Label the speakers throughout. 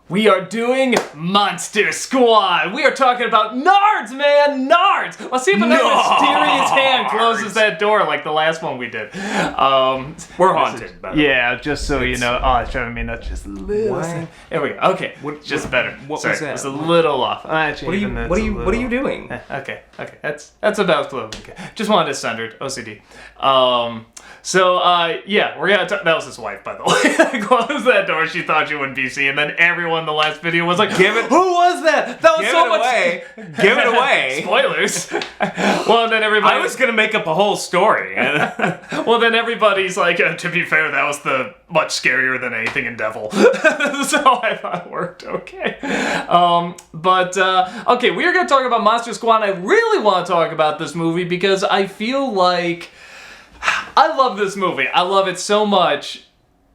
Speaker 1: We are doing Monster Squad. We are talking about Nards, man, Nards. Let's see if another mysterious hand closes that door like the last one we did.
Speaker 2: We're haunted, by the way.
Speaker 1: Yeah, just so you know. Oh, it's driving me nuts just a little. There we go. Okay, just better.
Speaker 2: What
Speaker 1: Sorry,
Speaker 2: was that?
Speaker 1: It's a little off.
Speaker 2: What are you doing?
Speaker 1: Okay. That's about close. Okay. Just wanted it centered. OCD. Yeah, we're gonna talk. That was his wife, by the way. Closed that door. She thought you wouldn't be seen. And then everyone in the last video was like,
Speaker 2: Give it.
Speaker 1: Who was that? That was
Speaker 2: Give
Speaker 1: so
Speaker 2: it
Speaker 1: much.
Speaker 2: away. Give it away.
Speaker 1: Spoilers. Well, and then everybody.
Speaker 2: I was gonna make up a whole story.
Speaker 1: Well, then everybody's like, to be fair, that was the much scarier than anything in Devil. So I thought it worked okay. Okay, we are gonna talk about Monster Squad. I really want to talk about this movie because I feel like I love this movie. I love it so much,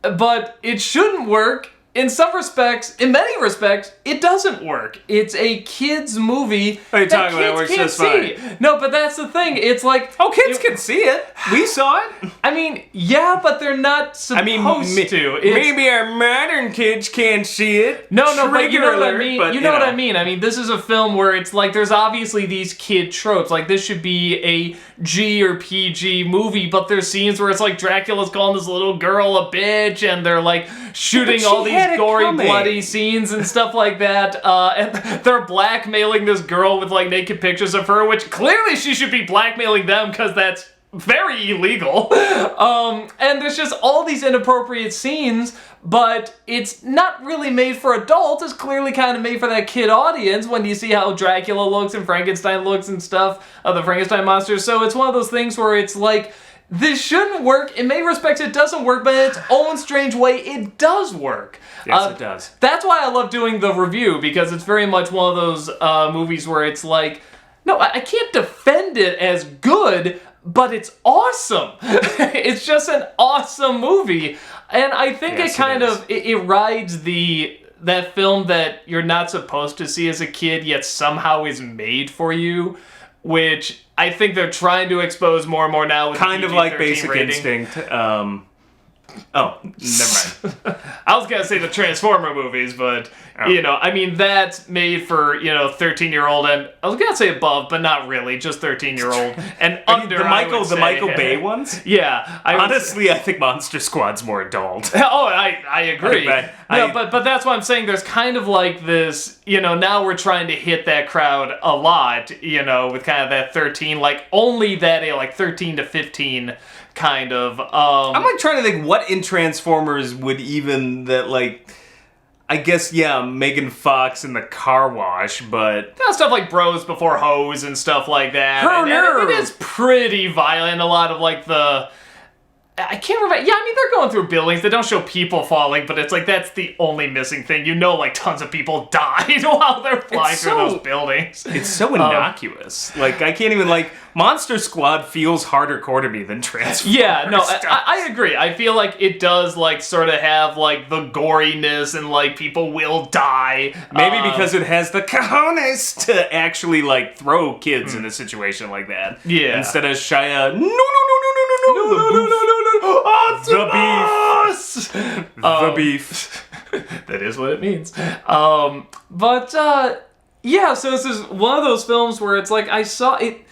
Speaker 1: but it shouldn't work. In some respects, in many respects, it doesn't work. It's a kid's movie.
Speaker 2: What are you
Speaker 1: that
Speaker 2: talking about? It works
Speaker 1: kids
Speaker 2: just
Speaker 1: can't see. No, but that's the thing. It's like...
Speaker 2: Oh, kids can see it. We saw it.
Speaker 1: I mean, yeah, but they're not supposed to.
Speaker 2: Maybe our modern kids can't see it.
Speaker 1: No, but you know what I mean.
Speaker 2: But,
Speaker 1: you know what I mean. I mean, this is a film where it's like there's obviously these kid tropes. Like this should be a G or PG movie, but there's scenes where it's like Dracula's calling this little girl a bitch, and they're like shooting all these gory, bloody scenes and stuff like that. And they're blackmailing this girl with like naked pictures of her, which clearly she should be blackmailing them because that's very illegal. And there's just all these inappropriate scenes, but it's not really made for adults. It's clearly kind of made for that kid audience when you see how Dracula looks and Frankenstein looks and stuff, the Frankenstein monsters. So it's one of those things where it's like, this shouldn't work. In many respects, it doesn't work, but in its own strange way, it does work.
Speaker 2: Yes, it does. That's
Speaker 1: why I love doing the review, because it's very much one of those movies where it's like, no, I can't defend it as good, but it's awesome. It's just an awesome movie. And I think it rides that film that you're not supposed to see as a kid, yet somehow is made for you, which I think they're trying to expose more and more now with
Speaker 2: kind
Speaker 1: the
Speaker 2: of like
Speaker 1: PG-13
Speaker 2: Basic
Speaker 1: rating.
Speaker 2: Instinct. Oh, never mind.
Speaker 1: I was gonna say the Transformer movies, but I mean that's made for 13-year-old, and I was gonna say above, but not really, just 13-year-old and under.
Speaker 2: The Michael Bay ones.
Speaker 1: Yeah,
Speaker 2: honestly, I think Monster Squad's more adult.
Speaker 1: Oh, I agree. But that's why I'm saying there's kind of like this. Now we're trying to hit that crowd a lot. With kind of that 13, like only that like 13 to 15. Kind of.
Speaker 2: I'm like trying to think what in Transformers would even that like. I guess Megan Fox in the car wash, but
Speaker 1: stuff like Bros Before Hoes and stuff like that. And it is pretty violent. A lot of like the. I can't remember. Yeah, I mean, they're going through buildings. They don't show people falling, but it's like that's the only missing thing. Like tons of people died while they're flying through those buildings.
Speaker 2: It's so innocuous. Like, I can't even, Monster Squad feels harder core to me than Transformers.
Speaker 1: Yeah, no, I agree. I feel like it does, sort of have, the goriness and, people will die.
Speaker 2: Maybe because it has the cojones to actually, throw kids in a situation like that.
Speaker 1: Yeah.
Speaker 2: Instead of Shia, no. The beef.
Speaker 1: That is what it means. So this is one of those films where it's like, I saw it,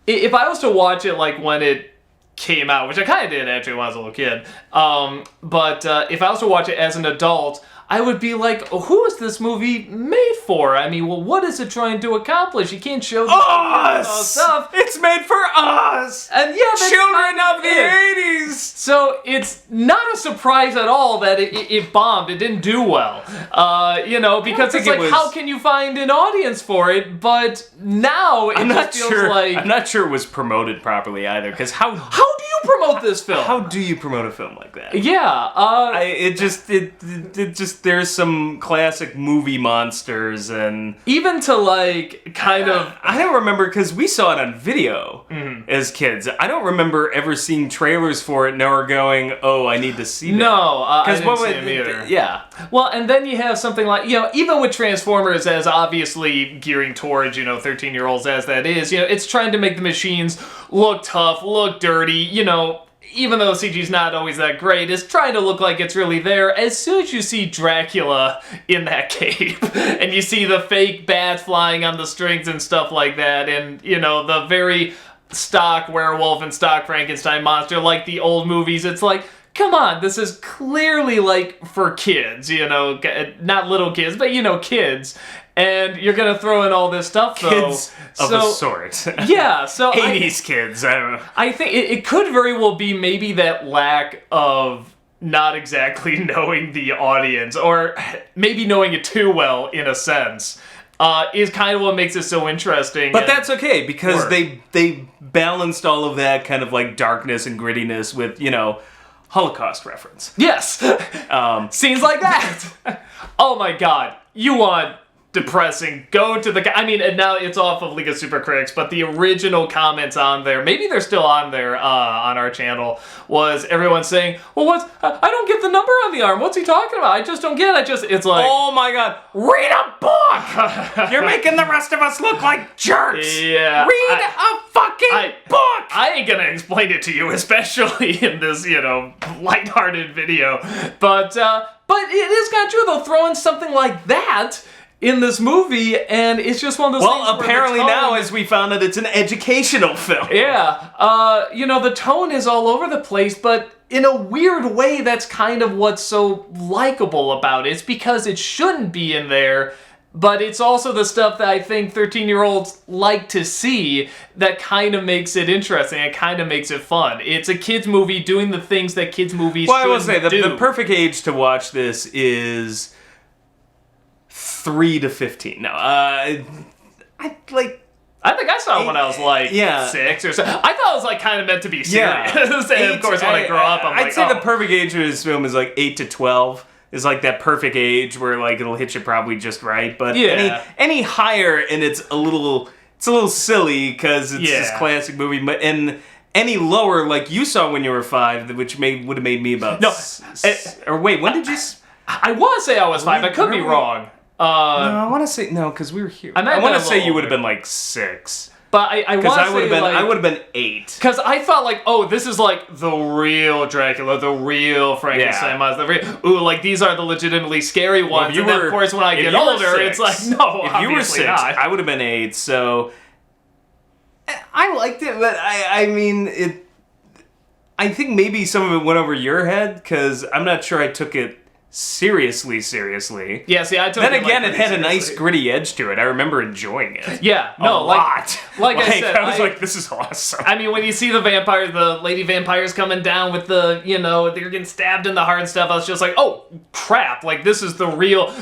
Speaker 1: if I was to watch it when it came out, which I kind of did actually when I was a little kid, if I was to watch it as an adult, I would be like, who is this movie made for? I mean, well, what is it trying to accomplish? You can't show
Speaker 2: us
Speaker 1: stuff.
Speaker 2: It's made for us.
Speaker 1: And that's
Speaker 2: children of the 80s.
Speaker 1: So it's not a surprise at all that it bombed. It didn't do well. Because it's like, how can you find an audience for it? But now it feels like...
Speaker 2: I'm not sure it was promoted properly either, because how
Speaker 1: do you promote this film?
Speaker 2: How do you promote a film like that?
Speaker 1: Yeah.
Speaker 2: It just there's some classic movie monsters and
Speaker 1: even to kind of
Speaker 2: I don't remember because we saw it on video as kids. I don't remember ever seeing trailers for it nor going, oh, I need to see that.
Speaker 1: No, I didn't see them either.
Speaker 2: Yeah.
Speaker 1: Well, and then you have something like, even with Transformers as obviously gearing towards, 13-year-olds as that is, it's trying to make the machines look tough, look dirty, even though CG's not always that great, is trying to look like it's really there. As soon as you see Dracula in that cape, and you see the fake bat flying on the strings and stuff like that, and, you know, the very stock werewolf and stock Frankenstein monster, like the old movies, it's like, come on, this is clearly, like, for kids, you know, not little kids, but, you know, kids. And you're gonna throw in all this stuff, though.
Speaker 2: Kids of a sort.
Speaker 1: Yeah, so
Speaker 2: 80s kids, I don't know.
Speaker 1: I think it could very well be maybe that lack of not exactly knowing the audience, or maybe knowing it too well, in a sense, is kind of what makes it so interesting.
Speaker 2: But that's okay, because
Speaker 1: work.
Speaker 2: they balanced all of that kind of, like, darkness and grittiness with, you know, Holocaust reference.
Speaker 1: Yes! Scenes like that! Oh my god. You want depressing, go to the... I mean, and now it's off of League of Super Critics, but the original comments on there, maybe they're still on there, on our channel, was everyone saying, well, I don't get the number on the arm. What's he talking about? I just don't get it. It's like...
Speaker 2: Oh my god. Read a book! You're making the rest of us look like jerks!
Speaker 1: Yeah.
Speaker 2: Read a fucking book!
Speaker 1: I ain't gonna explain it to you, especially in this, you know, lighthearted video. But it is kind of true, though, throwing something like that in this movie, and it's just one of those things.
Speaker 2: Well, apparently now, as we found out, it's an educational film.
Speaker 1: Yeah. You know, the tone is all over the place, but in a weird way, that's kind of what's so likable about it. It's because it shouldn't be in there, but it's also the stuff that I think 13-year-olds like to see that kind of makes it interesting. It kind of makes it fun. It's a kids' movie doing the things that kids' movies
Speaker 2: Well, I will
Speaker 1: shouldn't
Speaker 2: say,
Speaker 1: do.
Speaker 2: the perfect age to watch this is 3 to 15. No, I think
Speaker 1: I saw it when I was like 6 or so. I thought it was like kind of meant to be serious. And of course, when I grow up,
Speaker 2: I'd say the perfect age for this film is like 8 to 12. Is like that perfect age where like it'll hit you probably just right. But any higher and it's a little silly because it's this classic movie. But and any lower, like you saw when you were 5, which would have made me about or wait, when did you?
Speaker 1: I want to say I was 5. I could be wrong.
Speaker 2: No, I want to say no because we were here. I want to say you would have been like 6.
Speaker 1: But I want to say
Speaker 2: I would have been 8.
Speaker 1: Because I thought like, oh, this is like the real Dracula, the real Frankenstein monster. Ooh, like these are the legitimately scary ones. And then of course when I get older, it's like, no,
Speaker 2: if you were 6,
Speaker 1: not.
Speaker 2: I would have been 8. So I liked it, but I mean it. I think maybe some of it went over your head because I'm not sure I took it seriously.
Speaker 1: Yeah, see, I took
Speaker 2: then
Speaker 1: it
Speaker 2: again,
Speaker 1: like,
Speaker 2: it had
Speaker 1: seriously.
Speaker 2: a nice gritty edge to it. I remember enjoying it.
Speaker 1: Yeah,
Speaker 2: a
Speaker 1: no,
Speaker 2: lot.
Speaker 1: Like I said,
Speaker 2: I was like, this is awesome.
Speaker 1: I mean, when you see the lady vampires coming down with the, you know, they're getting stabbed in the heart and stuff, I was just like, oh, crap, like, this is the real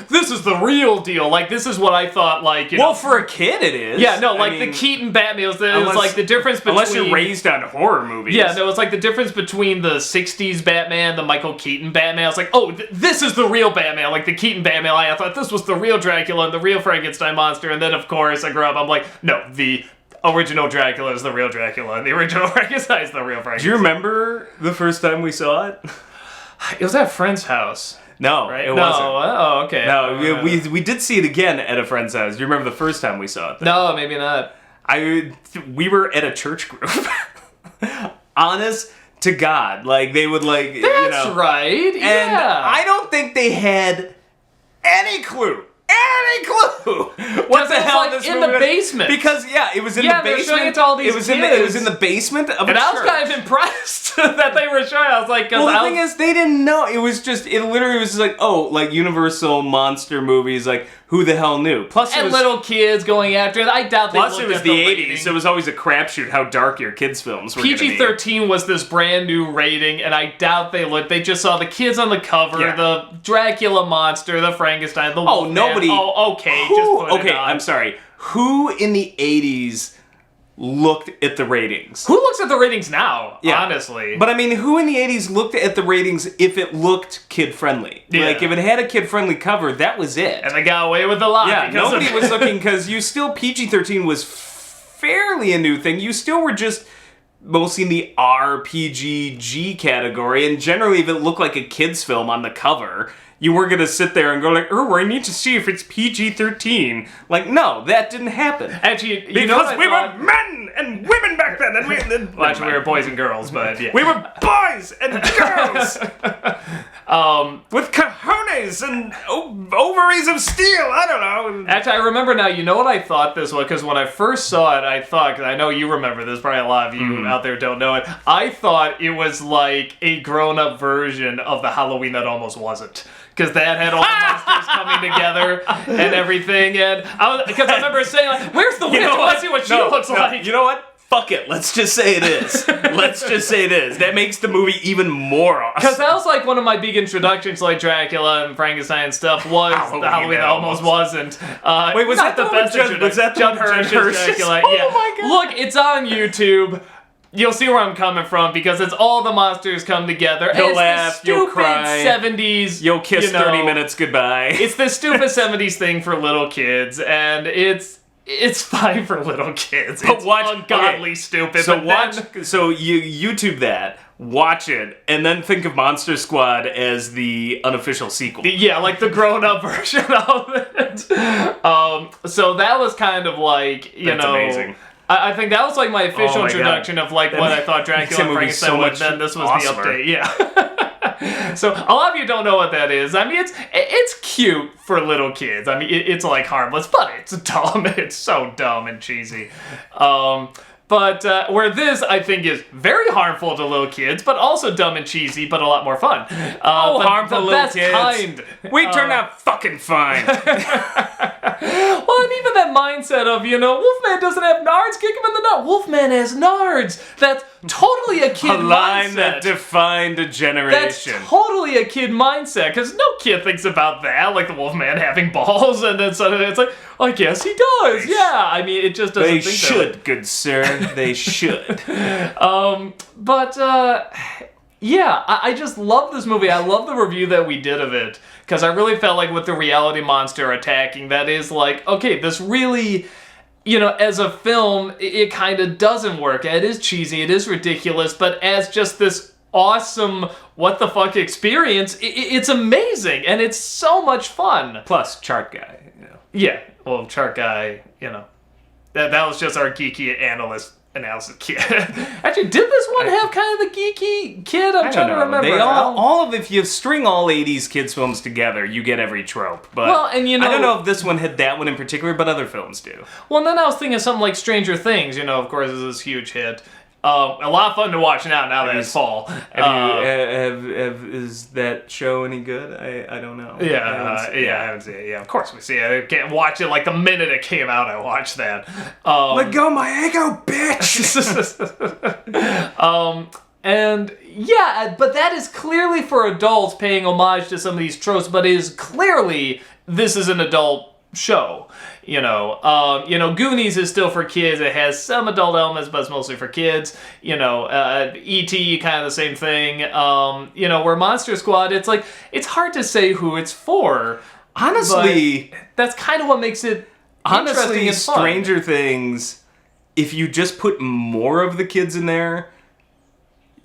Speaker 1: deal. Like, this is what I thought, like, you know.
Speaker 2: For a kid, it is.
Speaker 1: Yeah, no, like, the Keaton Batman, it was like the difference between...
Speaker 2: Unless you're raised on horror movies.
Speaker 1: Yeah, no, it's like the difference between the 60s Batman, the Michael Keaton Batman. I was like, oh, this is the real Batman. Like, the Keaton Batman, I thought this was the real Dracula and the real Frankenstein monster. And then, of course, I grew up, I'm like, no, the original Dracula is the real Dracula, and the original Frankenstein is the real Frankenstein.
Speaker 2: Do you remember the first time we saw it?
Speaker 1: It was at a friend's house.
Speaker 2: No,
Speaker 1: right?
Speaker 2: it wasn't.
Speaker 1: Oh, okay.
Speaker 2: No, we did see it again at a friend's house. Do you remember the first time we saw it?
Speaker 1: No, maybe not.
Speaker 2: We were at a church group. Honest to God, like they would like.
Speaker 1: That's right. Yeah.
Speaker 2: And I don't think they had any clue. What the hell?
Speaker 1: Like
Speaker 2: this
Speaker 1: in
Speaker 2: movie
Speaker 1: the basement.
Speaker 2: Because it was in the basement.
Speaker 1: They're showing it to all these
Speaker 2: it was
Speaker 1: kids.
Speaker 2: in the basement of a
Speaker 1: and
Speaker 2: church.
Speaker 1: I was kind of impressed that they were showing. I was like,
Speaker 2: well, the thing is, they didn't know. It literally was just like, oh, like Universal monster movies, like who the hell knew? Plus,
Speaker 1: and little kids going after it. I doubt they
Speaker 2: Plus,
Speaker 1: looked
Speaker 2: it was
Speaker 1: at
Speaker 2: the
Speaker 1: rating.
Speaker 2: 80s, so it was always a crapshoot how dark your kids' films were going to be.
Speaker 1: PG-13 was this brand new rating, and I doubt they looked. They just saw the kids on the cover, the Dracula monster, the Frankenstein, the Wolfman.
Speaker 2: Nobody.
Speaker 1: Oh, okay, just put it on.
Speaker 2: I'm sorry. Who in the 80s looked at the ratings?
Speaker 1: Who looks at the ratings now, honestly?
Speaker 2: But I mean, who in the 80s looked at the ratings if it looked kid-friendly?
Speaker 1: Yeah.
Speaker 2: Like, if it had a kid-friendly cover, that was it.
Speaker 1: And they got away with a lot.
Speaker 2: Yeah, nobody was looking, because PG-13 was fairly a new thing. You still were just mostly in the R-PG-G category, and generally if it looked like a kid's film on the cover, you weren't going to sit there and go like, oh, I need to see if it's PG-13. Like, no, that didn't happen.
Speaker 1: Actually,
Speaker 2: because we were men and women back back then. And
Speaker 1: well, actually, we were boys and girls, but yeah.
Speaker 2: We were boys and girls! With cojones and ovaries of steel, I don't know.
Speaker 1: Actually, I remember now, you know what I thought this was? Because when I first saw it, I thought, because I know you remember this, probably a lot of you out there don't know it, I thought it was like a grown-up version of the Halloween that almost wasn't. Because that had all the monsters coming together and everything, and because I remember saying, like, where's the witch? I want to see what she looks like.
Speaker 2: You know what? Fuck it. Let's just say it is. Let's just say it is. That makes the movie even more awesome.
Speaker 1: Because that was like one of my big introductions to like Dracula and Frankenstein and stuff was the Halloween that almost wasn't.
Speaker 2: Wait, was that the best introduction? Was that
Speaker 1: Judd Hirsch's Dracula?
Speaker 2: Oh
Speaker 1: yeah.
Speaker 2: my god.
Speaker 1: Look, it's on YouTube. You'll see where I'm coming from because it's all the monsters come together.
Speaker 2: You'll laugh, you'll cry.
Speaker 1: 70s.
Speaker 2: You'll kiss 30 minutes goodbye.
Speaker 1: It's this stupid 70s thing for little kids, and it's fine for little kids. It's ungodly stupid.
Speaker 2: So
Speaker 1: but
Speaker 2: so you YouTube that, watch it, and then think of Monster Squad as the unofficial sequel.
Speaker 1: Yeah, like the grown-up version of it. So that was kind of like,
Speaker 2: That's amazing.
Speaker 1: I think that was like my official introduction of like what I thought Dracula and Frankenstein was. Then this was the update. Yeah. So a lot of you don't know what that is. I mean, it's cute for little kids. I mean, it's like harmless, but it's dumb. It's so dumb and cheesy. But where this, I think, is very harmful to little kids, but also dumb and cheesy, but a lot more fun.
Speaker 2: Harmful
Speaker 1: the
Speaker 2: little
Speaker 1: best
Speaker 2: kids.
Speaker 1: kind.
Speaker 2: We turned out fucking fine.
Speaker 1: Well, and even that mindset of, Wolfman doesn't have nards, kick him in the nut. Wolfman has nards. That's totally a kid mindset.
Speaker 2: A line that defined a generation.
Speaker 1: That's totally a kid mindset, because no kid thinks about that, like the Wolfman having balls, and then suddenly it's like, I guess he does. Yeah, I mean, it just doesn't
Speaker 2: They
Speaker 1: think
Speaker 2: should,
Speaker 1: that.
Speaker 2: good sir. They should.
Speaker 1: Yeah, I just love this movie. I love the review that we did of it, because I really felt like with the reality monster attacking, that is like, okay, this really, as a film, it kind of doesn't work. It is cheesy, it is ridiculous, but as just this awesome what the fuck experience, it's amazing, and it's so much fun.
Speaker 2: Plus, chart guy,
Speaker 1: Yeah, well, chart guy, that was just our geeky analysis kid. Actually, did this one have kind of the geeky kid? I'm trying to remember.
Speaker 2: They if you string all 80s kids films together, you get every trope. But I don't know if this one had that one in particular, but other films do.
Speaker 1: Well, and then I was thinking of something like Stranger Things, of course, is this huge hit. A lot of fun to watch now that it's fall.
Speaker 2: Is that show any good? I don't know.
Speaker 1: I haven't seen it. Yeah, of course we see it. I can't watch it like the minute it came out. I watched that.
Speaker 2: Let go my ego, bitch.
Speaker 1: And yeah, but that is clearly for adults paying homage to some of these tropes. But it is clearly this is an adult show. Goonies is still for kids. It has some adult elements, but it's mostly for kids. E.T., kind of the same thing. Where Monster Squad, it's like, it's hard to say who it's for.
Speaker 2: Honestly,
Speaker 1: that's kind of what makes it interesting and fun.
Speaker 2: Stranger Things, if you just put more of the kids in there,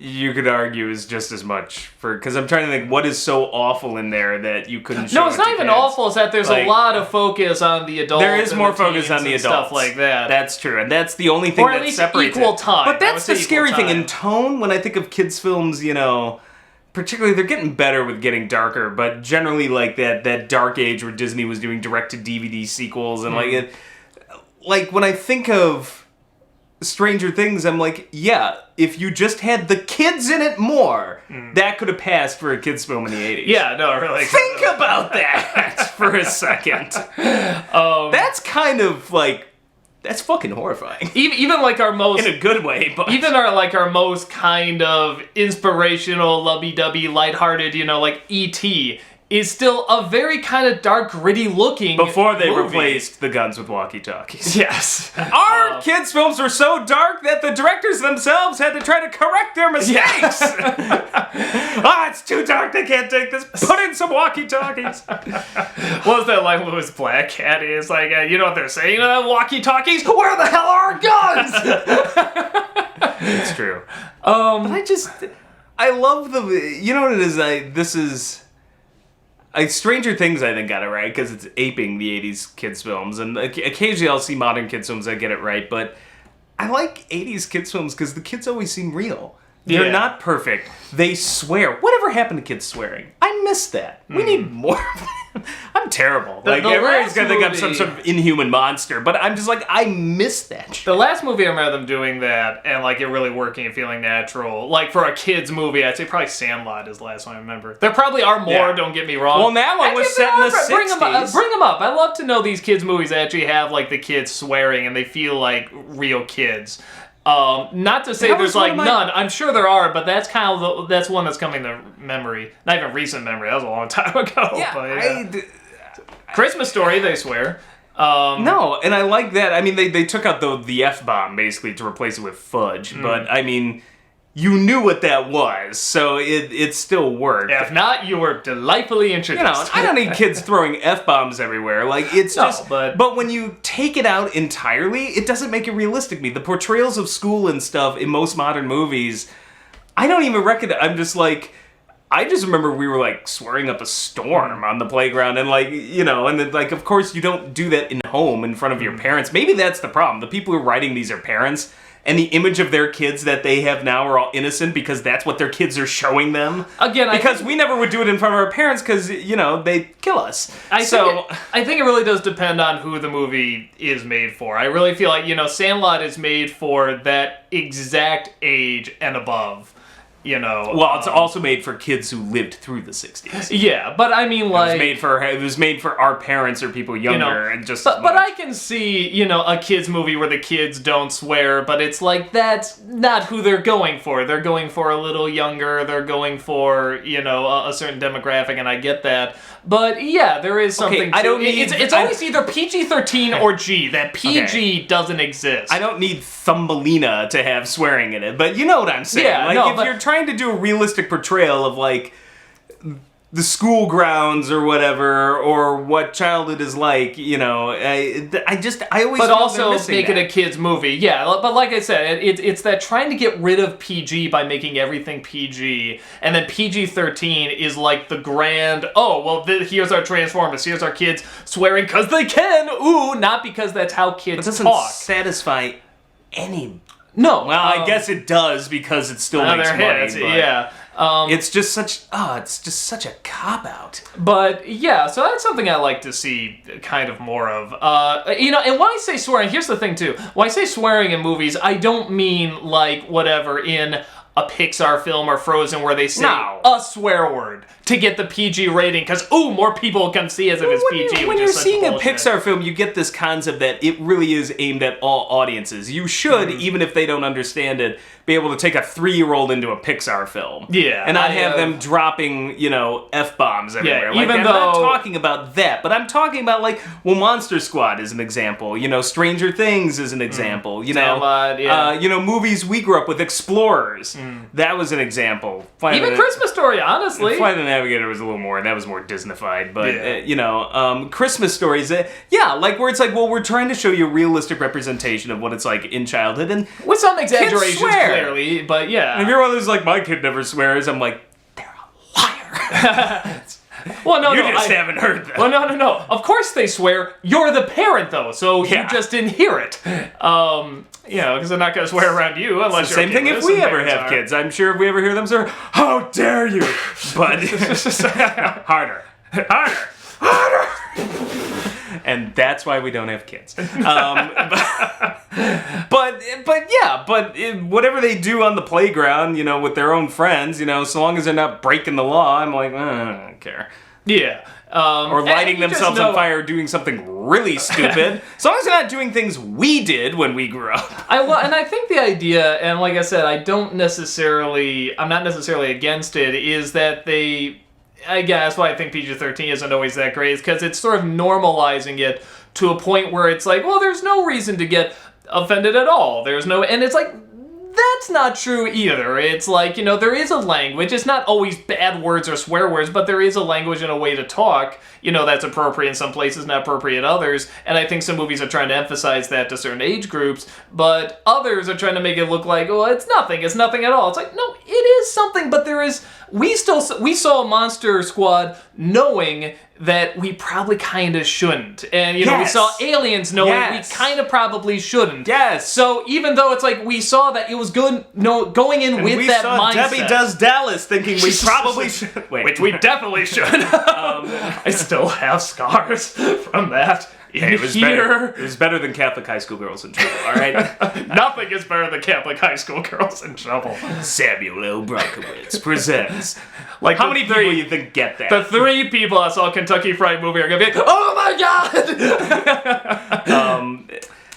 Speaker 2: you could argue is just as much because I'm trying to think what is so awful in there that you couldn't show.
Speaker 1: No, it's not even awful. It's that there's a lot of focus on the adults.
Speaker 2: There is more focus on the adults,
Speaker 1: stuff like that.
Speaker 2: That's true, and that's the only thing that separates
Speaker 1: equal time.
Speaker 2: But that's the scary thing in tone. When I think of kids' films, particularly they're getting better with getting darker, but generally like that dark age where Disney was doing direct to DVD sequels and like when I think of Stranger Things, I'm like, yeah, if you just had the kids in it more, that could have passed for a kids film in the 80s.
Speaker 1: Yeah, no, really.
Speaker 2: Think about that for a second. That's kind of like, that's fucking horrifying.
Speaker 1: Even like our most...
Speaker 2: In a good way, but...
Speaker 1: Even our most kind of inspirational, lovey-dovey, lighthearted, like E.T., is still a very kind of dark, gritty looking
Speaker 2: before they
Speaker 1: movie.
Speaker 2: replaced the guns with walkie-talkies.
Speaker 1: Yes.
Speaker 2: Our kids' films were so dark that the directors themselves had to try to correct their mistakes. It's too dark, they can't take this. Put in some walkie-talkies.
Speaker 1: What was that line Louis Black had? Is like, you know what they're saying? Walkie-talkies? Where the hell are our guns?
Speaker 2: It's true. But I love you know what it is? Stranger Things, I think, got it right, because it's aping the 80s kids' films, and occasionally I'll see modern kids' films that get it right, but I like 80s kids films because the kids always seem real. They're not perfect. They swear. Whatever happened to kids swearing? I miss that. We need more. I'm terrible. Everybody's gonna think I'm some sort of inhuman monster, but I'm just like, I miss that shit.
Speaker 1: The last movie I remember them doing that, and it really working and feeling natural. For a kid's movie, I'd say probably Sandlot is the last one I remember. There probably are more, don't get me wrong.
Speaker 2: Well, that one was set in the 60s.
Speaker 1: Bring them up. I love to know these kids' movies actually have, the kids swearing, and they feel like real kids. Not to say there's none. I'm sure there are, but that's that's one that's coming to memory. Not even recent memory. That was a long time ago.
Speaker 2: Yeah,
Speaker 1: Christmas Story, they swear.
Speaker 2: No, and I like that. I mean, they took out the F-bomb basically to replace it with fudge, but I mean, you knew what that was, so it still worked.
Speaker 1: If not, you were delightfully introduced.
Speaker 2: I don't need kids throwing F-bombs everywhere. But when you take it out entirely, it doesn't make it realistic to me. The portrayals of school and stuff in most modern movies, I don't even recognize. I'm just I just remember we were swearing up a storm on the playground and of course you don't do that in home in front of your parents. Maybe that's the problem. The people who are writing these are parents. And the image of their kids that they have now are all innocent because that's what their kids are showing them. Again, because we never would do it in front of our parents because, they'd kill us.
Speaker 1: I think it really does depend on who the movie is made for. I really feel like, Sandlot is made for that exact age and above.
Speaker 2: Well, it's also made for kids who lived through the 60s.
Speaker 1: Yeah, but I mean,
Speaker 2: it was made for our parents or people younger, and just.
Speaker 1: But I can see, a kids movie where the kids don't swear, but it's that's not who they're going for. They're going for a little younger. They're going for a certain demographic, and I get that. But yeah, there is something. Okay, it's always either PG-13 or G. That PG doesn't exist.
Speaker 2: I don't need Thumbelina to have swearing in it, but you know what I'm saying. Yeah, if you're trying to do a realistic portrayal of the school grounds or whatever, or what childhood is like, I always.
Speaker 1: But also make it a kids movie, yeah. But like I said, it's that trying to get rid of PG by making everything PG, and then PG-13 is the grand. Oh well, here's our Transformers. Here's our kids swearing because they can. Ooh, not because that's how kids talk.
Speaker 2: It doesn't satisfy any.
Speaker 1: No.
Speaker 2: Well, I guess it does because it still makes money.
Speaker 1: Yeah.
Speaker 2: It's just such a cop-out.
Speaker 1: But yeah, so that's something I like to see kind of more of. And when I say swearing, here's the thing too. When I say swearing in movies, I don't mean whatever in a Pixar film or Frozen where they say a swear word to get the PG rating because, more people can see as if it's PG.
Speaker 2: When you're seeing a Pixar film, you get this concept that it really is aimed at all audiences. You should, even if they don't understand it, be able to take a 3-year-old into a Pixar film.
Speaker 1: Yeah.
Speaker 2: And not have them dropping, F-bombs everywhere.
Speaker 1: Yeah,
Speaker 2: I'm not talking about that, but I'm talking about, Monster Squad is an example. Stranger Things is an example. Movies we grew up with, Explorers. That was an example.
Speaker 1: Even Christmas Story, honestly.
Speaker 2: Flight of the Navigator was a little more, that was more Disneyfied. But, Christmas Stories, where it's we're trying to show you a realistic representation of what it's like in childhood. And
Speaker 1: with some exaggerations, clearly, but yeah.
Speaker 2: And if your mother's my kid never swears, I'm they're a liar.
Speaker 1: Well, no,
Speaker 2: you just haven't heard that.
Speaker 1: Well, no. Of course they swear. You're the parent, though, so you just didn't hear it. Because they're not going to swear around you unless you're
Speaker 2: same thing if we ever have kids. I'm sure if we ever hear them swear, how dare you? But harder. And that's why we don't have kids. But whatever they do on the playground, with their own friends, so long as they're not breaking the law, I'm I don't care.
Speaker 1: Yeah.
Speaker 2: Or lighting themselves on fire, or doing something really stupid. As long as they're not doing things we did when we grew up.
Speaker 1: And I think the idea, and like I said, I'm not necessarily against it, is that I guess why I think PG-13 isn't always that great is because it's sort of normalizing it to a point where it's there's no reason to get offended at all. And it's that's not true either. It's there is a language. It's not always bad words or swear words, but there is a language and a way to talk, that's appropriate in some places, not appropriate in others. And I think some movies are trying to emphasize that to certain age groups, but others are trying to make it look it's nothing at all. It's no, it is something, but there is, we saw Monster Squad knowing that we probably kind of shouldn't. And, you know, we saw Aliens knowing we kind of probably shouldn't.
Speaker 2: Yes.
Speaker 1: So even though it's like we saw that it was good going in with that mindset.
Speaker 2: Debbie Does Dallas thinking we probably should.
Speaker 1: Wait. Which we definitely should. I still have scars from that.
Speaker 2: It was better. It was better than Catholic high school girls in trouble, all right?
Speaker 1: Nothing is better than Catholic high school girls in trouble.
Speaker 2: Samuel L. Brockowitz presents. Like, how many people you think get that?
Speaker 1: The 3 people that saw Kentucky Fried Movie are going to be, oh my God!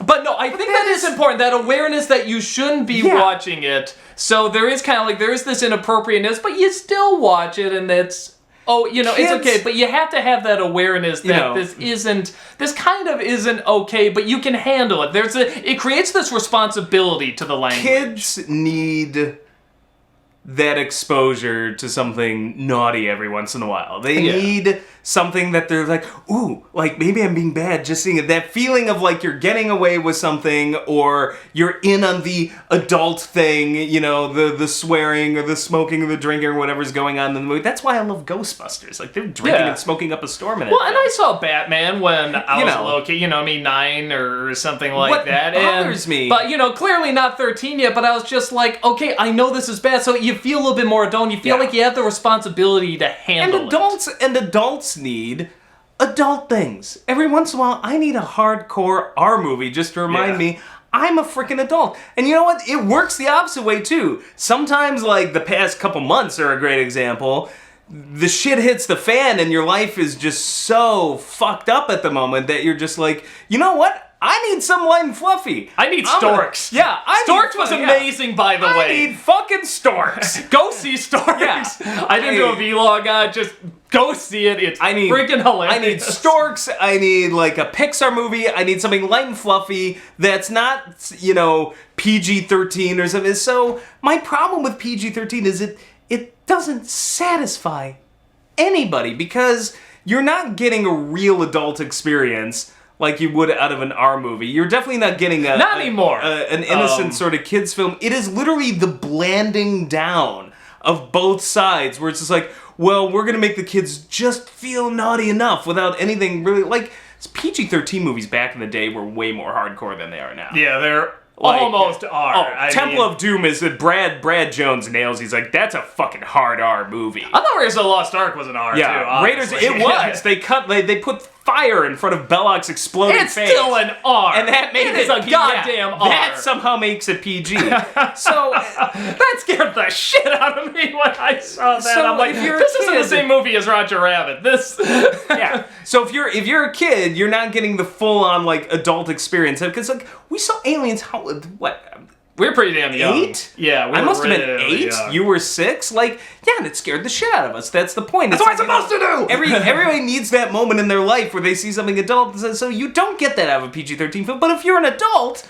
Speaker 1: But no, I think that is important, that awareness that you shouldn't be watching it. So there is kind of like, there is this inappropriateness, but you still watch it and it's... Oh, you know, it's okay, but you have to have that awareness that this kind of isn't okay, but you can handle it. It creates this responsibility to the language.
Speaker 2: Kids need that exposure to something naughty every once in a while. They need something that they're like, ooh, like maybe I'm being bad just seeing it. That feeling of like you're getting away with something or you're in on the adult thing, you know, the swearing or the smoking or the drinking or whatever's going on in the movie. That's why I love Ghostbusters. Like they're drinking and smoking up a storm in it.
Speaker 1: Well, and I saw Batman when I was a little kid, 9 or something like that.
Speaker 2: What bothers me?
Speaker 1: But, clearly not 13 yet, but I was just like, okay, I know this is bad, so you feel a little bit more adult, and you feel like you have the responsibility to handle
Speaker 2: And adults need adult things. Every once in a while, I need a hardcore R movie just to remind me I'm a freaking adult. And you know what? It works the opposite way, too. Sometimes, like, the past couple months are a great example. The shit hits the fan and your life is just so fucked up at the moment that you're just like, you know what? I need some light and fluffy.
Speaker 1: I need Storks. Storks was amazing, by the way.
Speaker 2: I need fucking Storks.
Speaker 1: Go see Storks. I didn't do a vlog on it. Just go see it. It's freaking hilarious.
Speaker 2: I need Storks. I need like a Pixar movie. I need something light and fluffy that's not, PG-13 or something. So my problem with PG-13 is it doesn't satisfy anybody because you're not getting a real adult experience like you would out of an R movie. You're definitely not getting an innocent sort of kids film. It is literally the blanding down of both sides where it's just like, well, we're going to make the kids just feel naughty enough without anything really, like, PG-13 movies back in the day were way more hardcore than they are now.
Speaker 1: Yeah, they're almost R.
Speaker 2: Temple of Doom is that Brad Jones nails. He's like, that's a fucking hard R movie.
Speaker 1: I thought Raiders of the Lost Ark was an R too.
Speaker 2: Raiders. It was. They put fire in front of Belloc's exploding face.
Speaker 1: It's still an R,
Speaker 2: and that made it
Speaker 1: a goddamn R.
Speaker 2: That somehow makes it PG. So
Speaker 1: that scared the shit out of me when I saw that. I'm like, this isn't the same movie as Roger Rabbit.
Speaker 2: So if you're a kid, you're not getting the full on like adult experience because like we saw Aliens.
Speaker 1: We were pretty damn young.
Speaker 2: 8?
Speaker 1: Yeah,
Speaker 2: I must have been 8. Young. You were 6. Like, and it scared the shit out of us. That's the point.
Speaker 1: That's what I'm supposed to do.
Speaker 2: Everybody needs that moment in their life where they see something adult. So you don't get that out of a PG-13 film. But if you're an adult,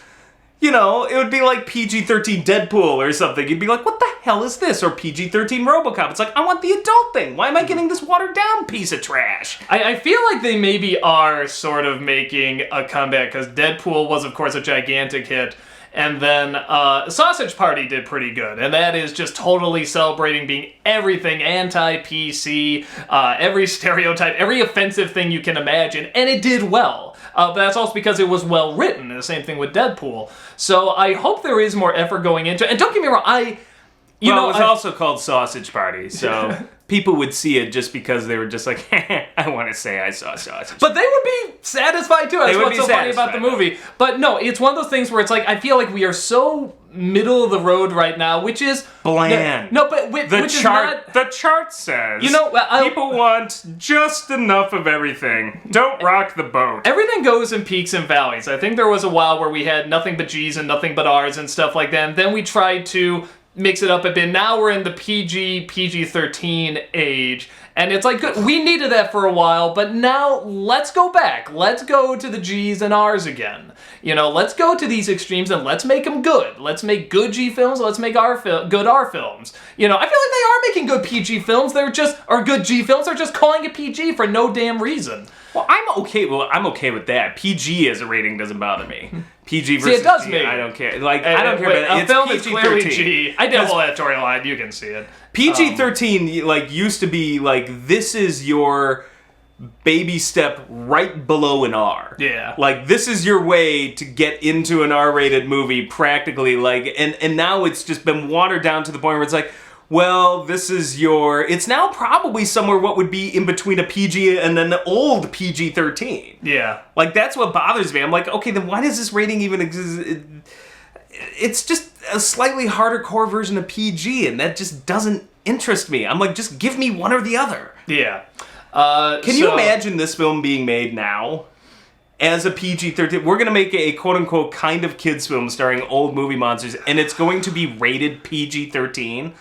Speaker 2: it would be like PG-13 Deadpool or something. You'd be like, what the hell is this? Or PG-13 RoboCop. It's like, I want the adult thing. Why am I getting this watered down piece of trash?
Speaker 1: I feel like they maybe are sort of making a comeback because Deadpool was, of course, a gigantic hit. And then Sausage Party did pretty good. And that is just totally celebrating being everything anti-PC, every stereotype, every offensive thing you can imagine. And it did well. But that's also because it was well written. And the same thing with Deadpool. So I hope there is more effort going into it. And don't get me wrong,
Speaker 2: it was also called Sausage Party, so people would see it just because they were just like, I want to say I saw Sausage.
Speaker 1: But they would be satisfied too. That's what's so funny about the movie. But no, it's one of those things where it's like, I feel like we are so middle of the road right now, which is
Speaker 2: bland.
Speaker 1: No, but
Speaker 2: the chart says people want just enough of everything. Don't rock the boat.
Speaker 1: Everything goes in peaks and valleys. I think there was a while where we had nothing but G's and nothing but R's and stuff like that. And then we tried to mix it up a bit. Now we're in the PG-13 age. And it's like, good. We needed that for a while, but now let's go back. Let's go to the G's and R's again. Let's go to these extremes and let's make them good. Let's make good G films. Let's make good R films. I feel like they are making good PG films. Or good G films. They're just calling it PG for no damn reason.
Speaker 2: Well, I'm okay with that. PG as a rating doesn't bother me. PG versus
Speaker 1: it does
Speaker 2: G,
Speaker 1: me.
Speaker 2: I don't care. Like, I don't care about it.
Speaker 1: A film is clearly G. I did a whole editorial line. You can see it.
Speaker 2: PG-13 used to be like, this is your baby step right below an R.
Speaker 1: Yeah.
Speaker 2: Like, this is your way to get into an R-rated movie practically, like, and now it's just been watered down to the point where it's like, well, this is it's now probably somewhere what would be in between a PG and an old PG-13.
Speaker 1: Yeah.
Speaker 2: Like, that's what bothers me. I'm like, okay, then why does this rating even exist? It's just a slightly harder core version of PG, and that just doesn't interest me. I'm like, just give me one or the other.
Speaker 1: Yeah.
Speaker 2: Can you imagine this film being made now as a PG-13? We're going to make a quote-unquote kind of kids film starring old movie monsters, and it's going to be rated PG-13?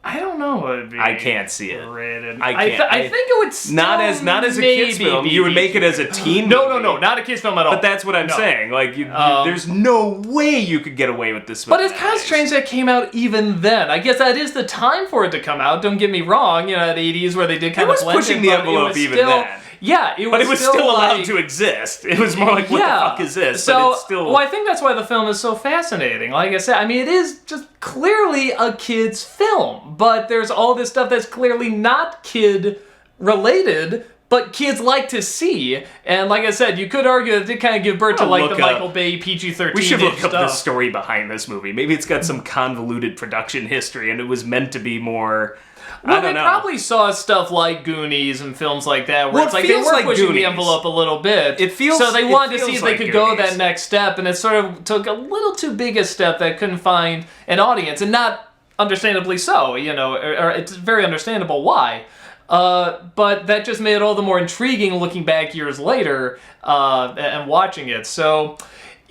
Speaker 1: I don't know what it'd be.
Speaker 2: I can't see it.
Speaker 1: Rated.
Speaker 2: I can't.
Speaker 1: I think it would still
Speaker 2: not as a kids film. You would make it as a teen movie.
Speaker 1: No, not a kids film at all.
Speaker 2: But that's what I'm saying. Like, there's no way you could get away with this film.
Speaker 1: But it's kind of strange that it came out even then. I guess that is the time for it to come out. Don't get me wrong. You know, at 80s where they did kind of blend.
Speaker 2: It was pushing the envelope even then.
Speaker 1: Yeah,
Speaker 2: but it was still allowed to exist. It was more like, what the fuck is this?
Speaker 1: So,
Speaker 2: but it's still...
Speaker 1: well, I think that's why the film is so fascinating. Like I said, I mean, it is just clearly a kid's film, but there's all this stuff that's clearly not kid-related, but kids like to see. And like I said, you could argue that it did kind of give birth to like the Michael Bay PG-13
Speaker 2: We should look
Speaker 1: stuff.
Speaker 2: up the story behind this movie. Maybe it's got some convoluted production history, and it was meant to be more...
Speaker 1: Well, they probably saw stuff like Goonies and films like that, where it's like they were
Speaker 2: like
Speaker 1: pushing
Speaker 2: Goonies.
Speaker 1: the envelope a little bit. So they wanted to see if they could go that next step, and it sort of took a little too big a step that couldn't find an audience, and not understandably so, you know, or it's very understandable why. But that just made it all the more intriguing looking back years later and watching it. So...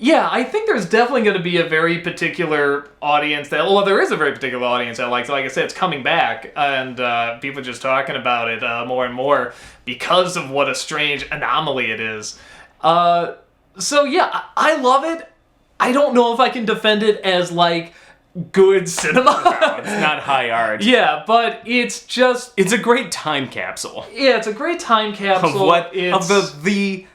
Speaker 1: yeah, I think there's definitely going to be a very particular audience there is a very particular audience that likes it. Like I said, it's coming back, and people are just talking about it more and more because of what a strange anomaly it is. So yeah, I love it. I don't know if I can defend it as, like, good cinema.
Speaker 2: No, it's not high art.
Speaker 1: Yeah, but it's just...
Speaker 2: it's a great time capsule.
Speaker 1: Yeah, it's a great time capsule.
Speaker 2: Of the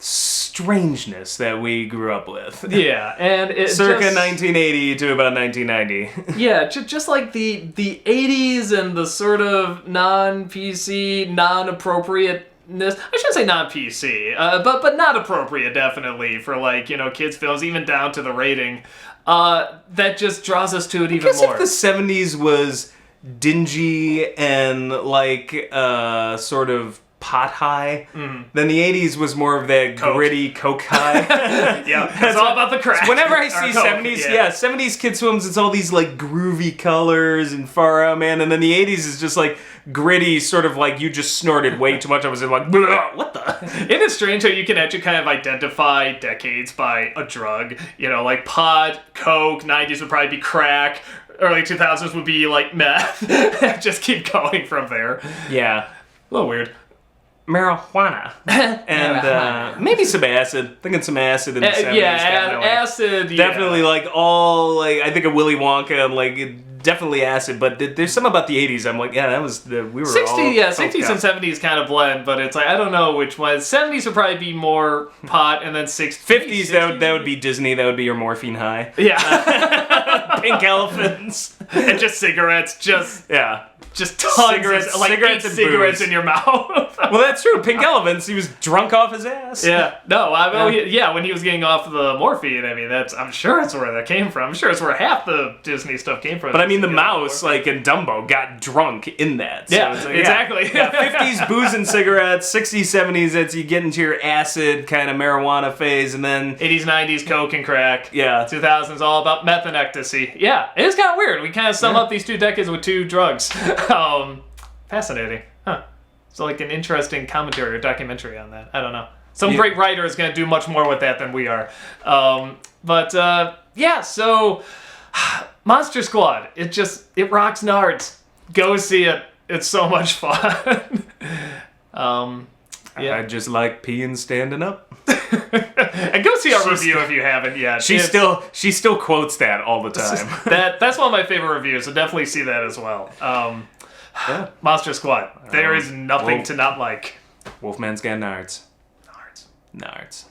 Speaker 2: strangeness that we grew up with.
Speaker 1: Yeah, and it
Speaker 2: circa
Speaker 1: just,
Speaker 2: 1980 to about 1990.
Speaker 1: Yeah, just like the 80s and the sort of non-PC, non-appropriateness. I shouldn't say non-PC, but not appropriate, definitely, for, like, you know, kids' films, even down to the rating. That just draws us to it even more.
Speaker 2: I guess if the 70s was dingy and, like, sort of pot high, then the 80s was more of that gritty coke high.
Speaker 1: Yeah, it's all about the crack.
Speaker 2: Whenever I see 70s, 70s kids films, it's all these like groovy colors and far out, man, and then the 80s is just like gritty, sort of like you just snorted way too much. I was like, what the?
Speaker 1: It is strange how you can actually kind of identify decades by a drug. You know, like pot, coke, 90s would probably be crack, early 2000s would be like meth. Just keep going from there.
Speaker 2: Yeah.
Speaker 1: A little weird.
Speaker 2: Marijuana. And maybe some acid. Thinking some acid in the 70s.
Speaker 1: Yeah, acid.
Speaker 2: Definitely like all, like, I think of Willy Wonka and like definitely acid, but there's something about the 80s. I'm like, yeah, that was we were
Speaker 1: 60,
Speaker 2: all...
Speaker 1: yeah, 60s and 70s kind of blend, but it's like, I don't know which one. 70s would probably be more pot, and then 50s,
Speaker 2: that would be Disney. That would be your morphine high.
Speaker 1: Yeah.
Speaker 2: Pink elephants.
Speaker 1: And just cigarettes, just tons
Speaker 2: cigarettes,
Speaker 1: of, like
Speaker 2: cigarettes,
Speaker 1: eight cigarettes in your mouth.
Speaker 2: Well, that's true. Pink elephants. He was drunk off his ass.
Speaker 1: Yeah. No, when he was getting off the morphine, I mean, I'm sure that's where that came from. I'm sure it's where half the Disney stuff came from.
Speaker 2: But I mean, the mouse, like in Dumbo, got drunk in that. So
Speaker 1: yeah,
Speaker 2: it's like,
Speaker 1: exactly.
Speaker 2: Yeah, 50s booze and cigarettes, 60s, 70s, that's you get into your acid kind of marijuana phase, and then
Speaker 1: 80s, 90s, coke and crack.
Speaker 2: Yeah.
Speaker 1: 2000s all about meth and ecstasy. Yeah, it is kind of weird. We kind of sum up these 2 decades with 2 drugs. Fascinating. Huh. So like an interesting commentary or documentary on that. I don't know. Some great writer is going to do much more with that than we are. Yeah, so Monster Squad. It rocks nards. Go see it. It's so much fun.
Speaker 2: I just like peeing standing up.
Speaker 1: And go see our review if you haven't yet.
Speaker 2: She still quotes that all the time.
Speaker 1: That's one of my favorite reviews, so definitely see that as well. Monster Squad. There is nothing to not like.
Speaker 2: Wolfman's got nards. Nards.